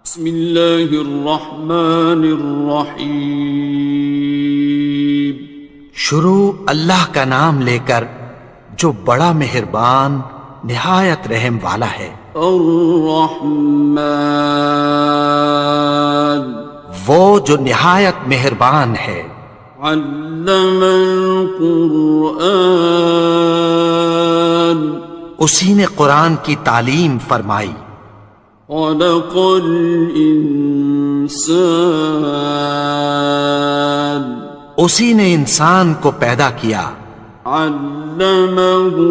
بسم اللہ الرحمن الرحیم۔ شروع اللہ کا نام لے کر جو بڑا مہربان نہایت رحم والا ہے۔ الرحمن، وہ جو نہایت مہربان ہے۔ علم القرآن، اسی نے قرآن کی تعلیم فرمائی۔ خلق الانسان، اسی نے انسان کو پیدا کیا۔ علمہ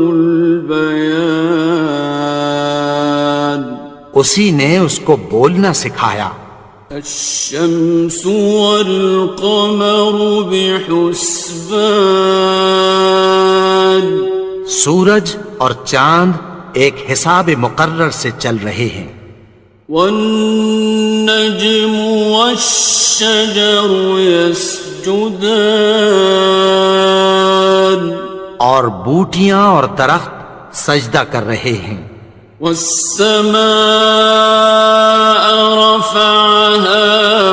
البیان، اسی نے اس کو بولنا سکھایا۔ الشمس والقمر بحسبان، سورج اور چاند ایک حساب مقرر سے چل رہے ہیں۔ والنجم والشجر يسجدان، اور بوٹیاں اور درخت سجدہ کر رہے ہیں۔ والسماء رفعها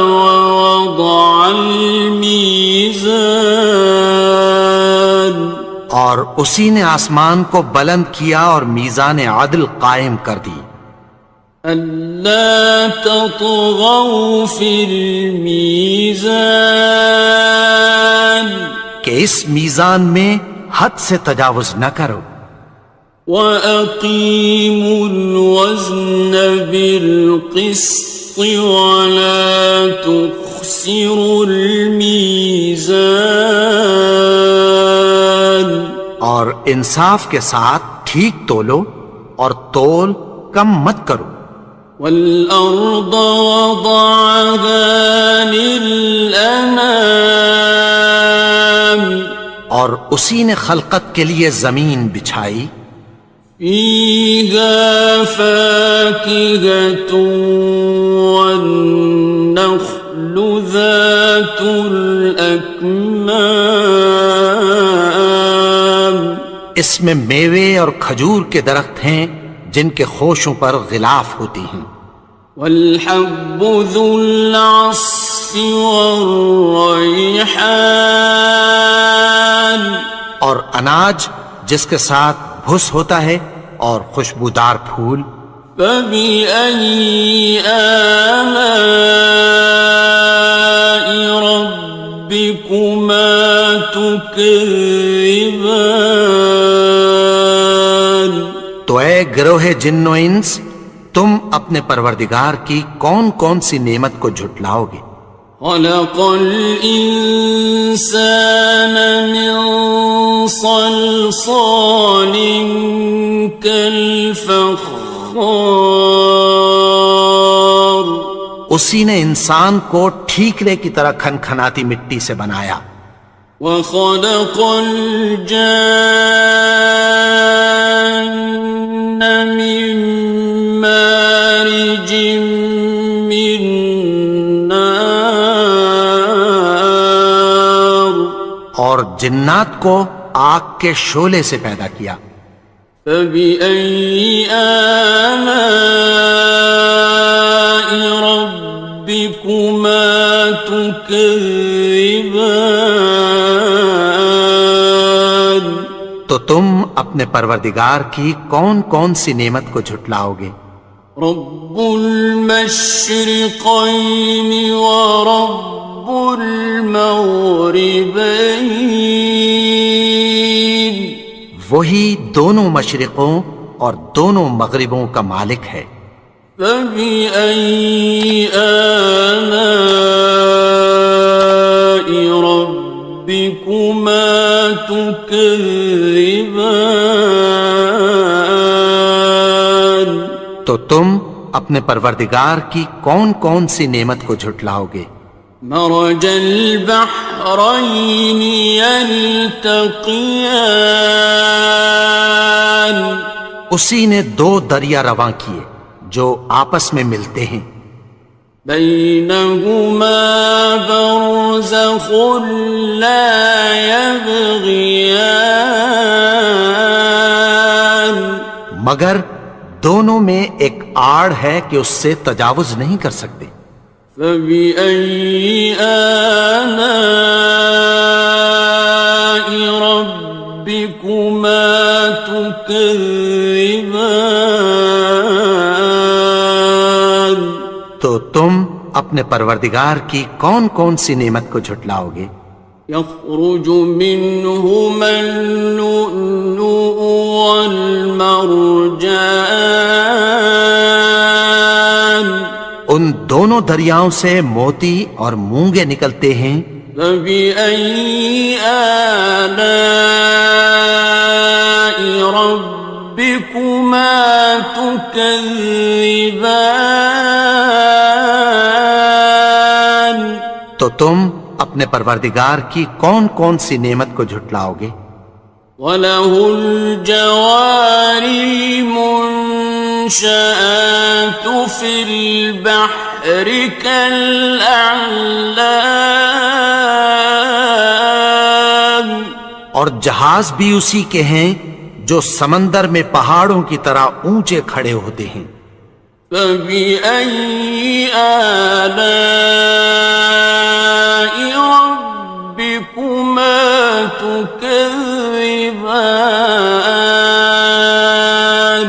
ووضع الميزان، اور اسی نے آسمان کو بلند کیا اور میزان عدل قائم کر دی۔ ألا تطغوا في الميزان، کہ اس میزان میں حد سے تجاوز نہ کرو۔ وَأَقِيمُوا الْوَزْنَ بِالْقِسْطِ وَلَا تُخْسِرُوا الْمِيزَانَ، اور انصاف کے ساتھ ٹھیک تولو اور تول کم مت کرو۔ وَالْأَرْضَ وَضَعَهَا لِلْأَنَامِ، اور اسی نے خلقت کے لیے زمین بچھائی۔ فِيهَا فَاكِهَةٌ وَالنَّخْلُ ذَاتُ الْأَكْمَامِ، اس میں میوے اور کھجور کے درخت ہیں جن کے خوشوں پر غلاف ہوتی ہیں۔ وَالْحَبُّ ذُو الْعَصْفِ وَالرَّيْحَانِ، اور اناج جس کے ساتھ بھس ہوتا ہے اور خوشبودار پھول۔ فَبِأَيِّ آلَاءِ رَبِّكُمَا تُكَذِّبَانِ، تو اے گروہ جن و انس، تم اپنے پروردگار کی کون کون سی نعمت کو جھٹلاؤ گے؟ خَلَقَ الْإِنسَانَ مِنْ صَلْصَالٍ كَالْفَخَّارِ، اسی نے انسان کو ٹھیکرے کی طرح کھنکھناتی مٹی سے بنایا۔ وَخَلَقَ الْجَانَّ مِن مَّارِجٍ مِّن نَّارٍ، اور جنات کو آگ کے شعلے سے پیدا کیا۔ فَبِأَيِّ آلَاءِ رَبِّكُمَا تُكَذِّبَانِ، تو تم اپنے پروردگار کی کون کون سی نعمت کو جھٹلاؤ گے؟ رب المشرقین ورب المغربین، وہی دونوں مشرقوں اور دونوں مغربوں کا مالک ہے۔ فَبِأَيِّ آلَاءِ رَبِّكُمَا تُكَذِّبَانِ، تو تم اپنے پروردگار کی کون کون سی نعمت کو جھٹلاؤ گے؟ مرج البحرین یلتقیان، اسی نے دو دریا رواں کیے جو آپس میں ملتے ہیں۔ بینہما برزخ لا یبغیان، مگر دونوں میں ایک آڑ ہے کہ اس سے تجاوز نہیں کر سکتے۔ فبأي آلاء ربكما تكذبان؟ تو تم اپنے پروردگار کی کون کون سی نعمت کو جھٹلاؤ گے؟ يخرج منهما اللؤلؤ والمرجان ان دونوں دریاؤں سے موتی اور مونگے نکلتے ہیں۔ فبأي آلاء ربكما تكذبان؟ تو تم اپنے پروردگار کی کون کون سی نعمت کو جھٹلاؤ گے؟ وَلَهُ الْجَوَارِ الْمُنشَآتُ فِي الْبَحْرِ كَالْأَعْلَامِ، اور جہاز بھی اسی کے ہیں جو سمندر میں پہاڑوں کی طرح اونچے کھڑے ہوتے ہیں۔ فَبِأَيِّ آلَاءِ رَبِّكُمَا تُكَذِّبَانِ؟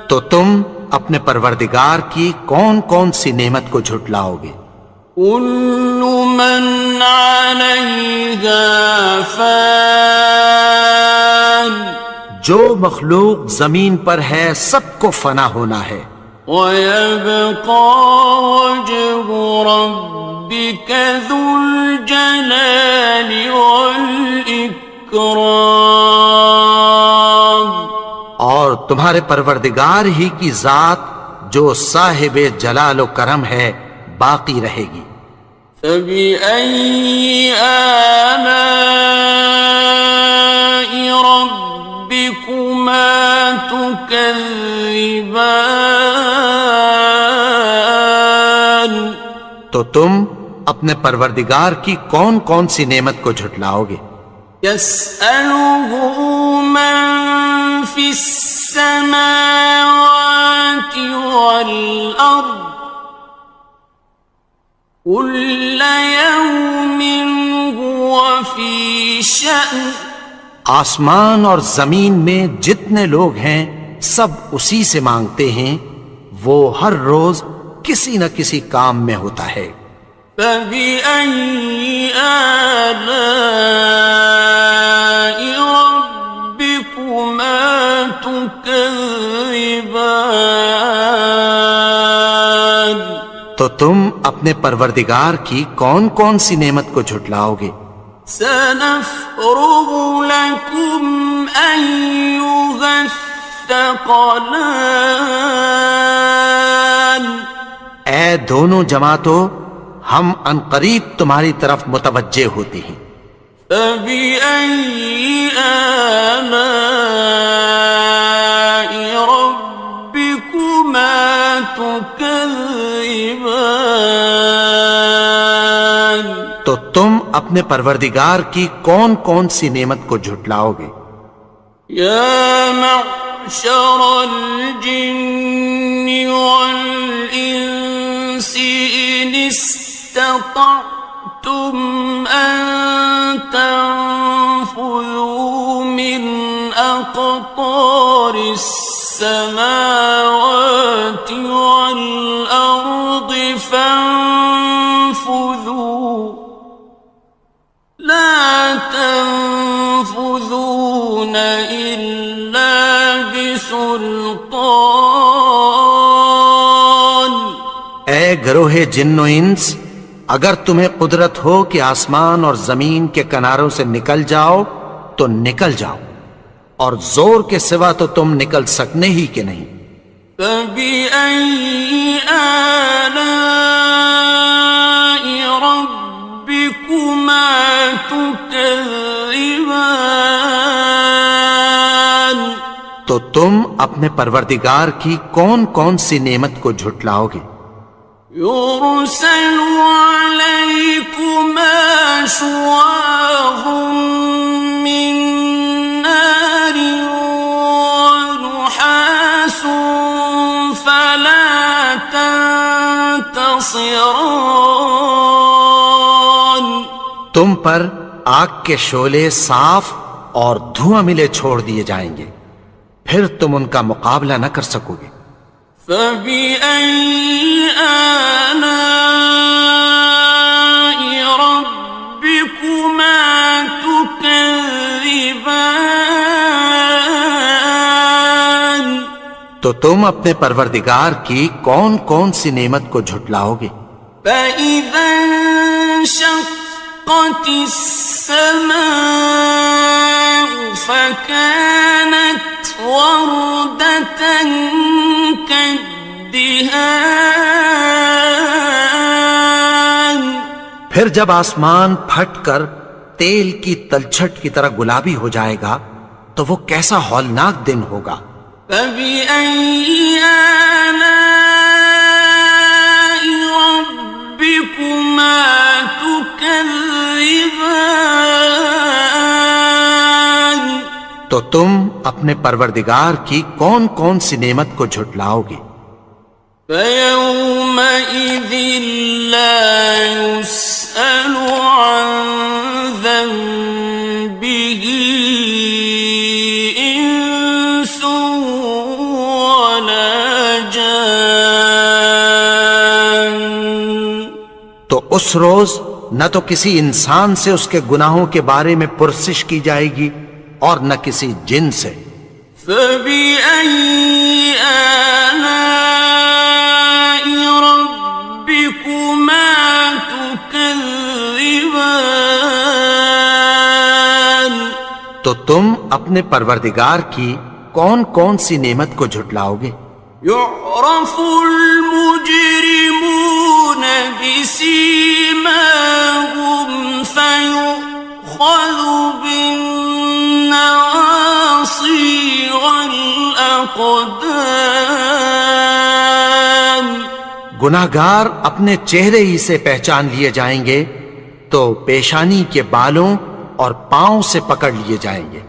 تو تم اپنے پروردگار کی کون کون سی نعمت کو جھٹلاؤ گے؟ كُلُّ مَنْ عَلَيْهَا فَانٍ، جو مخلوق زمین پر ہے سب کو فنا ہونا ہے۔ وَيَبْقَى وَجْهُ رَبِّكَ ذُو الْجَلَالِ وَالْإِكْرَامِ، اور تمہارے پروردگار ہی کی ذات جو صاحب جلال و کرم ہے باقی رہے گی۔ فَبِأَيِّ آلَاءِ رَبِّكُمَا تُكَذِّبَانِ؟ تو تم اپنے پروردگار کی کون کون سی نعمت کو جھٹلاؤ گے؟ يَسْأَلُهُ مَن فِي السَّمَاوَاتِ وَالْأَرْضِ كُلَّ يَوْمٍ هُوَ فِي شَأْنٍ، آسمان اور زمین میں جتنے لوگ ہیں سب اسی سے مانگتے ہیں، وہ ہر روز کسی نہ کسی کام میں ہوتا ہے۔ فَبِأَيِّ آلَاءِ رَبِّكُمَا تُكَذِّبَانِ؟ تو تم اپنے پروردگار کی کون کون سی نعمت کو جھٹلاؤ گے؟ سَنَفْرُغُ لَكُمْ أَيُّهَ الثَّقَلَانِ، اے دونوں جماعتوں، ہم عنقریب تمہاری طرف متوجہ ہوتے ہیں۔ فَبِأَيِّ آلَاءِ رَبِّكُمَا تُكَذِّبَانِ؟ تو تم اپنے پروردگار کی کون کون سی نعمت کو جھٹلاؤ گے؟ يَا مَعْشَرَ الْجِنِّ وَالْإِنسِ إِنِ اسْتَطَعْتُمْ أَن تَنفُذُوا مِنْ أَقْطَارِ السَّمَاوَاتِ وَالْأَرْضِ فَانفُذُوا لَا تَنفُذُونَ إِلَّا بِسُلْطَانٍ۔ اے گروہ جن و انس، اگر تمہیں قدرت ہو کہ آسمان اور زمین کے کناروں سے نکل جاؤ تو نکل جاؤ، اور زور کے سوا تو تم نکل سکنے ہی کہ نہیں۔ فَبِأَيِّ آلَاءِ رَبِّكُمَا تُكَذِّبَانِ؟ تو تم اپنے پروردگار کی کون کون سی نعمت کو جھٹلاؤ گے؟ يُرْسَلُ عَلَيْكُمَا شُوَاظٌ مِّن نَّارٍ وَنُحَاسٌ فَلَا خصران. تم پر آگ کے شعلے صاف اور دھواں ملے چھوڑ دیے جائیں گے، پھر تم ان کا مقابلہ نہ کر سکو گے۔ فبأي آلاء ربكما تكذبان. تو تم اپنے پروردگار کی کون کون سی نعمت کو جھٹلاؤ گے؟ فإذا انشقت السماء فكانت وردة كالدهان. پھر جب آسمان پھٹ کر تیل کی تلچھٹ کی طرح گلابی ہو جائے گا تو وہ کیسا ہولناک دن ہوگا۔ فبأي آلاء ربكما تكذبان. تو تم اپنے پروردگار کی کون کون سی نعمت کو جھٹلاؤ گے؟ فيومئذ لا يسأل عن ذنبه إنس ولا جان. تو اس روز نہ تو کسی انسان سے اس کے گناہوں کے بارے میں پرسش کی جائے گی اور نہ کسی جن سے۔ فبأي آلاء ربكما تكذبان. تو تم اپنے پروردگار کی کون کون سی نعمت کو جھٹلاؤ گے؟ يعرف المجرمون بسيماهم فيؤخذ بالنواصي والأقدام. گناہگار اپنے چہرے ہی سے پہچان لیے جائیں گے تو پیشانی کے بالوں اور پاؤں سے پکڑ لیے جائیں گے۔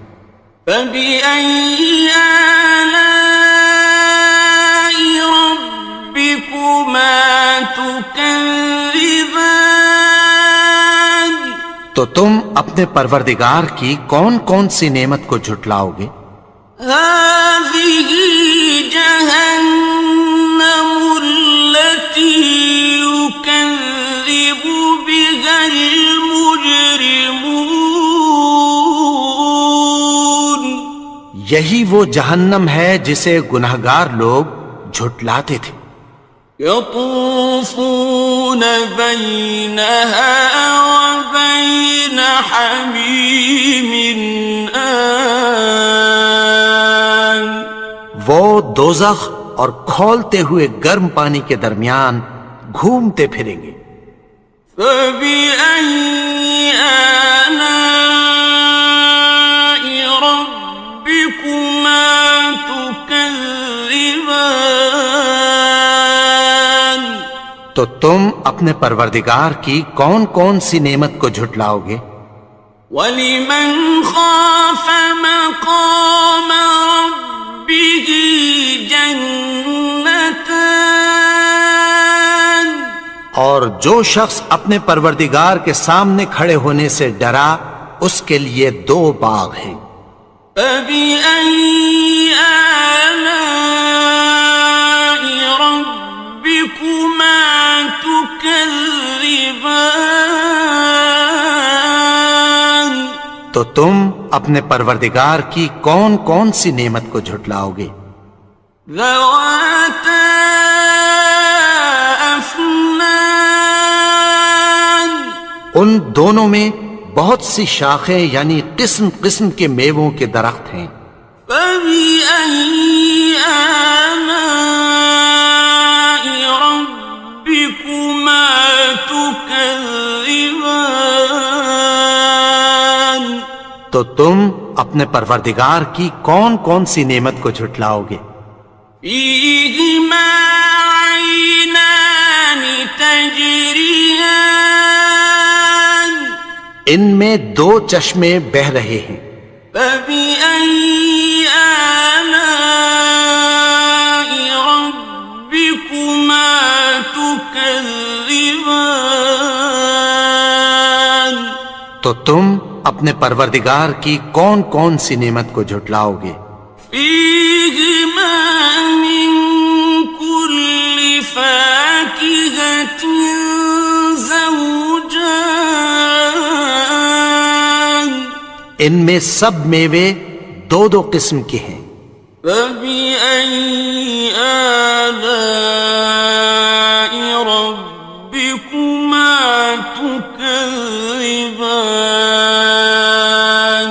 فبأي آلاء ربكما تكذبان. تو تم اپنے پروردگار کی کون کون سی نعمت کو جھٹلاؤ گے؟ هذه جهنم التي يكذب بها المجرمون. یہی وہ جہنم ہے جسے گناہگار لوگ جھٹلاتے تھے۔ يطوفون بينها وبين حميم آن. وہ دوزخ اور کھولتے ہوئے گرم پانی کے درمیان گھومتے پھریں گے۔ فبأي آلاء ربكما تكذبان. تو تم اپنے پروردگار کی کون کون سی نعمت کو جھٹلاؤ گے؟ وَلِمَنْ خَافَ مَقَامَ رَبِّهِ جَنَّتَانِ. اور جو شخص اپنے پروردگار کے سامنے کھڑے ہونے سے ڈرا اس کے لیے دو باغ ہیں۔ فَبِأَيِّ آلَاءِ رَبِّكُمَا تُكَذِّبَانِ. تو تم اپنے پروردگار کی کون کون سی نعمت کو جھٹلاؤ گے؟ ذَوَاتَا أَفْنَانٍ. ان دونوں میں بہت سی شاخیں یعنی قسم قسم کے میووں کے درخت ہیں۔ فَبِأَيِّ آلَاءِ رَبِّكُمَا تُكَذِّبَانِ. تو تم اپنے پروردگار کی کون کون سی نعمت کو جھٹلاؤ گے؟ فِيهِمَا عَيْنَانِ تَجْرِيَانِ. ان میں دو چشمے بہہ رہے ہیں۔ فَبِأَيِّ آلَاءِ رَبِّكُمَا تُكَذِّبَانِ. تكذبان تو تم اپنے پروردگار کی کون کون سی نعمت کو جھٹلاؤ گے؟ فيهما من كل فاكهة زوجان ان میں سب میوے دو دو قسم کے ہیں۔ فبأي آلاء ربكما تكذبان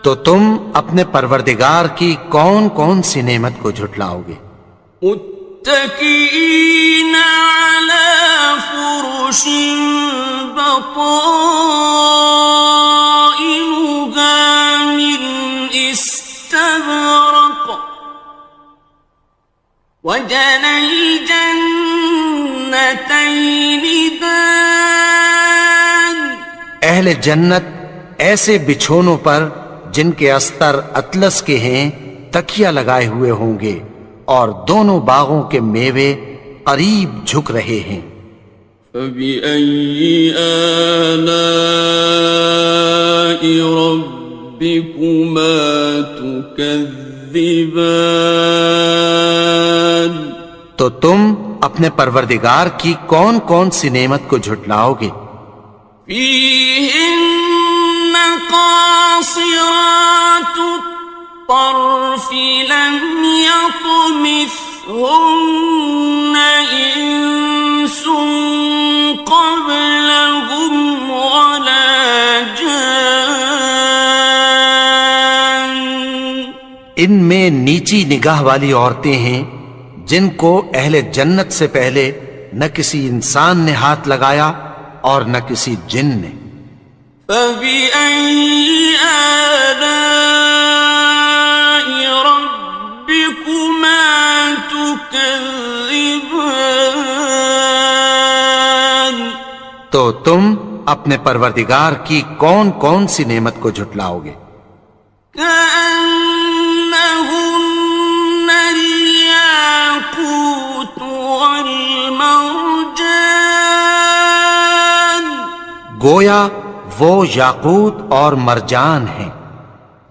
تو تم اپنے پروردگار کی کون کون سی نعمت کو جھٹلاؤ گے؟ متكئين على فرش بطائنها من استبرق وجنى الجنتين دان اہل جنت ایسے بچھونوں پر جن کے استر اطلس کے ہیں تکیہ لگائے ہوئے ہوں گے، اور دونوں باغوں کے میوے قریب جھک رہے ہیں۔ فبأي آلاء ربكما تكذبان تو تم اپنے پروردگار کی کون کون سی نعمت کو جھٹلاؤ گے؟ فيهن قاصرات الطرف لم يطمثهن إنس قبلهم ولا جان ان میں نیچی نگاہ والی عورتیں ہیں جن کو اہل جنت سے پہلے نہ کسی انسان نے ہاتھ لگایا اور نہ کسی جن نے۔ فبأي آلاء ربكما تكذبان تو تم اپنے پروردگار کی کون کون سی نعمت کو جھٹلاؤ گے؟ كأنهن الياقوت والمرجان گویا وہ یاقوت اور مرجان ہیں۔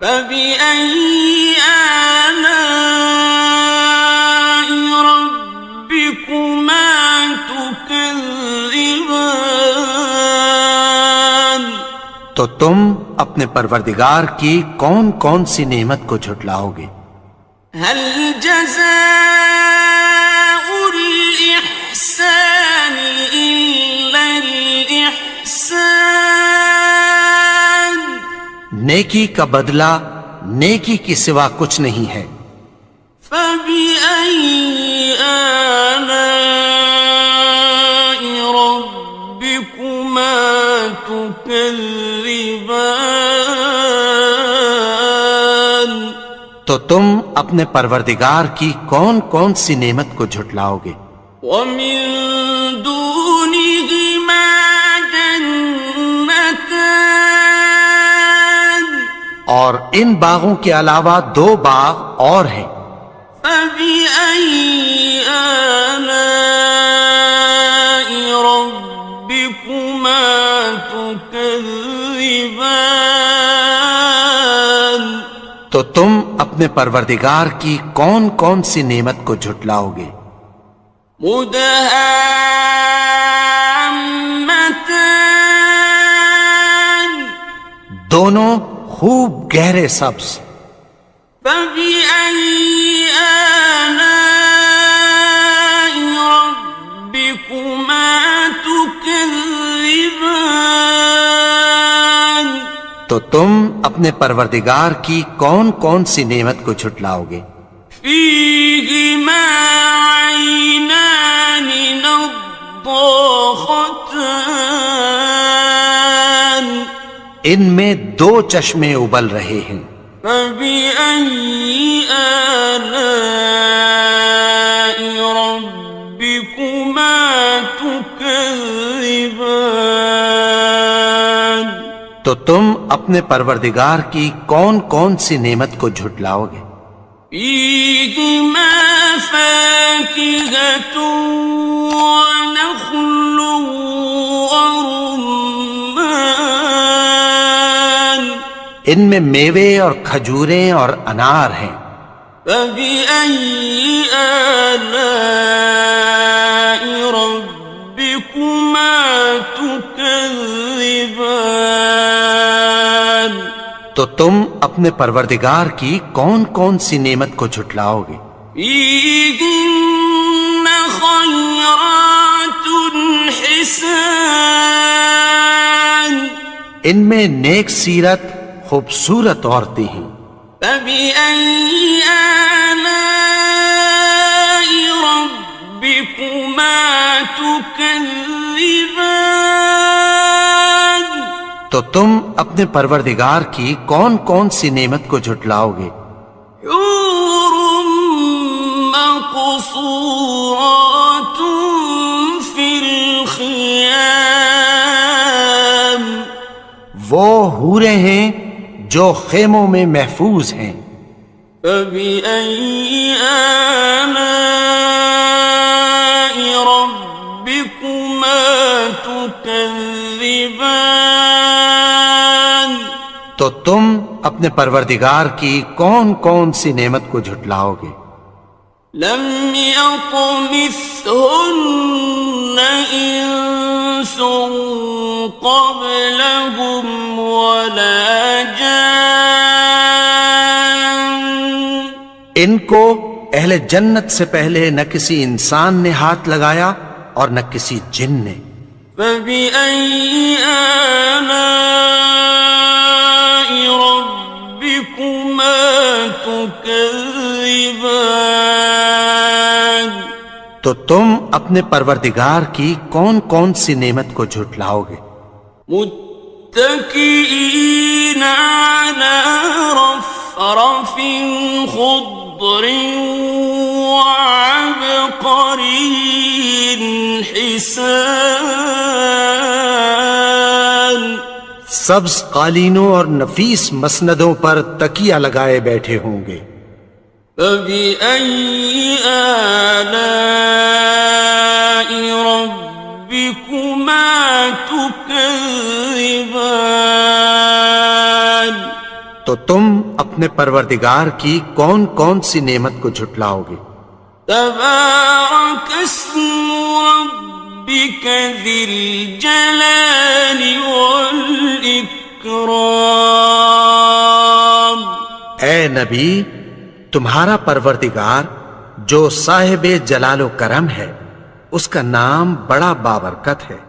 فبأي آلاء ربكما تكذبان تو تم اپنے پروردگار کی کون کون سی نعمت کو جھٹلاؤ گے؟ هل جزاء الإحسان إلا الإحسان نیکی کا بدلہ نیکی کی سوا کچھ نہیں ہے۔ فبأي آلاء ربكما تكذبان تو تم اپنے پروردگار کی کون کون سی نعمت کو جھٹلاؤ گے؟ ومن دونهما جنتان اور ان باغوں کے علاوہ دو باغ اور ہیں۔ فبأي آلاء ربكما تكذبان تو تم اپنے پروردگار کی کون کون سی نعمت کو جھٹلاؤ گے؟ مدهامتان دونوں خوب گہرے سبز۔ فبأي آلاء ربكما تكذبان تو تم اپنے پروردگار کی کون کون سی نعمت کو جھٹلاؤ گے؟ فيهما عينان نضاختان ان میں دو چشمے ابل رہے ہیں۔ فبأي آلاء ربكما تكذبان تو تم اپنے پروردگار کی کون کون سی نعمت کو جھٹلاؤ گے؟ فيهما فاكهة ونخل ورمان ان میں میوے اور کھجوریں اور انار ہیں. فبأي آلاء ربكما تكذبان تو تم اپنے پروردگار کی کون کون سی نعمت کو جھٹلاؤ گے؟ فيهن خيرات حسان ان میں نیک سیرت خوبصورت عورتیں ہیں. فبأي آلاء ربكما تكذبان تو تم اپنے پروردگار کی کون کون سی نعمت کو جھٹلاؤ گے؟ حور مقصورات في الخيام وہ حوریں ہیں جو خیموں میں محفوظ ہیں. فبأي آلاء ربكما تكذبان تو تم اپنے پروردگار کی کون کون سی نعمت کو جھٹلاؤ گے؟ لم يطمثهن إنس قبلهم ولا جان ان کو اہل جنت سے پہلے نہ کسی انسان نے ہاتھ لگایا اور نہ کسی جن نے. فبأي آلاء ربكما تكذبان تو تم اپنے پروردگار کی کون کون سی نعمت کو جھٹلاؤ گے؟ متكئين على رفرف خضر وعبقري حسان سبز قالینوں اور نفیس مسندوں پر تکیہ لگائے بیٹھے ہوں گے. فبأي آلاء ربكما تكذبان تو تم اپنے پروردگار کی کون کون سی نعمت کو جھٹلاؤ گے؟ تبارك اسم ربك ذي الجلال والإكرام اے نبی، تمہارا پروردگار جو صاحب جلال و کرم ہے، اس کا نام بڑا بابرکت ہے.